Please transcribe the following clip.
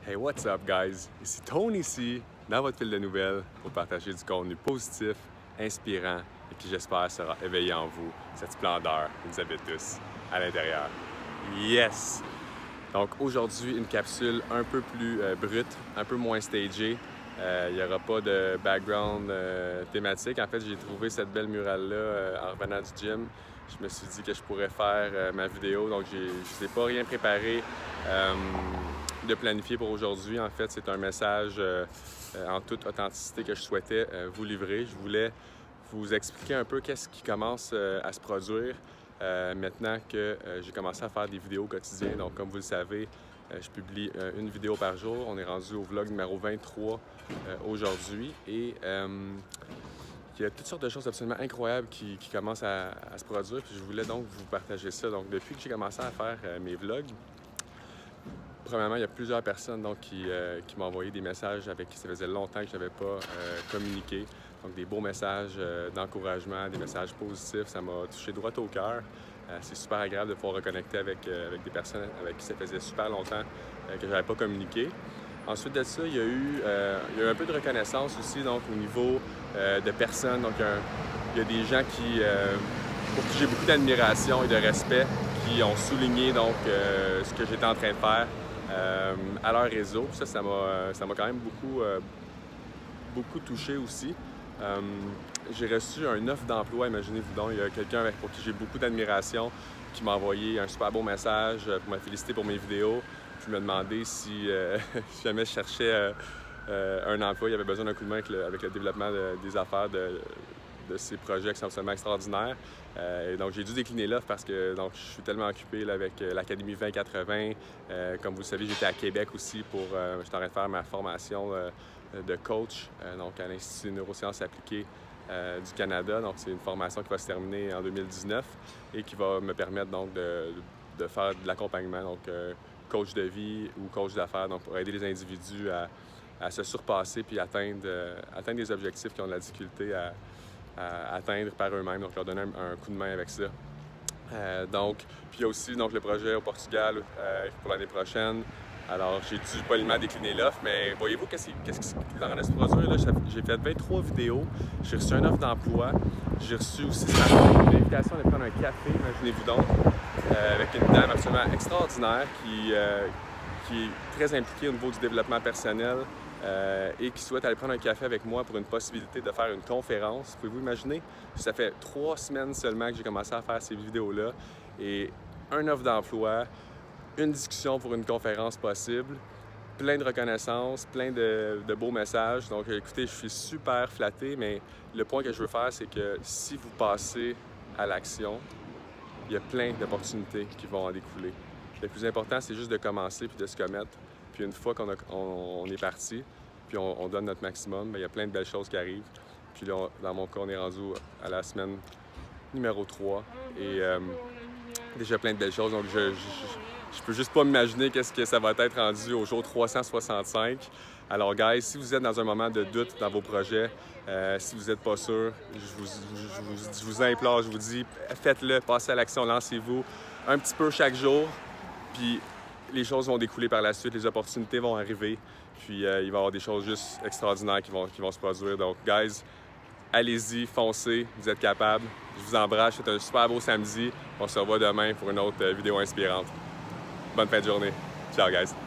Hey, what's up, guys? Ici Tony ici, dans votre fil de nouvelles, pour partager du contenu positif, inspirant et qui, j'espère, sera éveillé en vous cette splendeur que vous avez tous à l'intérieur. Yes! Donc aujourd'hui, une capsule un peu plus brute, un peu moins stagée. Il n'y aura pas de background thématique. En fait, j'ai trouvé cette belle murale-là en revenant du gym. Je me suis dit que je pourrais faire ma vidéo, donc je n'ai pas rien préparé de planifier pour aujourd'hui. En fait, c'est un message en toute authenticité que je souhaitais vous livrer. Je voulais vous expliquer un peu qu'est-ce qui commence à se produire maintenant que j'ai commencé à faire des vidéos quotidiennes. Donc, comme vous le savez, je publie une vidéo par jour. On est rendu au vlog numéro 23 aujourd'hui et il y a toutes sortes de choses absolument incroyables qui commencent à se produire. Puis je voulais donc vous partager ça. Donc, depuis que j'ai commencé à faire mes vlogs, premièrement, il y a plusieurs personnes donc, qui m'ont envoyé des messages avec qui ça faisait longtemps que je n'avais pas communiqué. Donc, des beaux messages d'encouragement, des messages positifs. Ça m'a touché droit au cœur. C'est super agréable de pouvoir reconnecter avec des personnes avec qui ça faisait super longtemps que je n'avais pas communiqué. Ensuite de ça, il y a eu un peu de reconnaissance aussi donc, au niveau de personnes. Donc, il y a des gens pour qui j'ai beaucoup d'admiration et de respect qui ont souligné donc, ce que j'étais en train de faire à leur réseau. Puis ça m'a quand même beaucoup touché aussi. J'ai reçu une offre d'emploi, imaginez-vous donc. Il y a quelqu'un pour qui j'ai beaucoup d'admiration qui m'a envoyé un super beau message pour me féliciter pour mes vidéos. Puis me demander si jamais je cherchais un emploi, il y avait besoin d'un coup de main avec le développement des affaires de ces projets qui sont absolument extraordinaires. Et donc, j'ai dû décliner l'offre parce que donc, je suis tellement occupé là, avec l'Académie 2080. Comme vous le savez, j'étais à Québec aussi j'étais en train de faire ma formation de coach, donc à l'Institut Neurosciences appliquées du Canada. Donc, c'est une formation qui va se terminer en 2019 et qui va me permettre donc de faire de l'accompagnement, donc coach de vie ou coach d'affaires, donc pour aider les individus à se surpasser puis atteindre des objectifs qui ont de la difficulté à atteindre par eux-mêmes, donc leur donner un coup de main avec ça. Puis il y a aussi donc, le projet au Portugal pour l'année prochaine. Alors, j'ai dû poliment décliner l'offre, mais voyez-vous qu'est-ce qui est en train de se produire? J'ai fait 23 vidéos, j'ai reçu une offre d'emploi, j'ai reçu aussi une invitation de prendre un café, imaginez-vous donc, avec une dame absolument extraordinaire qui est très impliquée au niveau du développement personnel et qui souhaite aller prendre un café avec moi pour une possibilité de faire une conférence. Pouvez-vous imaginer? Ça fait 3 semaines seulement que j'ai commencé à faire ces vidéos-là et une offre d'emploi, une discussion pour une conférence possible, plein de reconnaissance, plein de beaux messages. Donc écoutez, je suis super flatté, mais le point que je veux faire, c'est que si vous passez à l'action, il y a plein d'opportunités qui vont en découler. Le plus important, c'est juste de commencer puis de se commettre. Puis une fois qu'on est parti, puis on donne notre maximum, bien, il y a plein de belles choses qui arrivent. Puis là, dans mon cas, on est rendu à la semaine numéro 3 et déjà plein de belles choses. Donc je peux juste pas m'imaginer qu'est-ce que ça va être rendu au jour 365. Alors, guys, si vous êtes dans un moment de doute dans vos projets, si vous n'êtes pas sûr, je vous implore, je vous dis, faites-le, passez à l'action, lancez-vous un petit peu chaque jour, puis les choses vont découler par la suite, les opportunités vont arriver, puis il va y avoir des choses juste extraordinaires qui vont se produire. Donc, guys, allez-y, foncez, vous êtes capables. Je vous embrasse, c'est un super beau samedi. On se revoit demain pour une autre vidéo inspirante. Bonne fin de journée. Ciao, guys.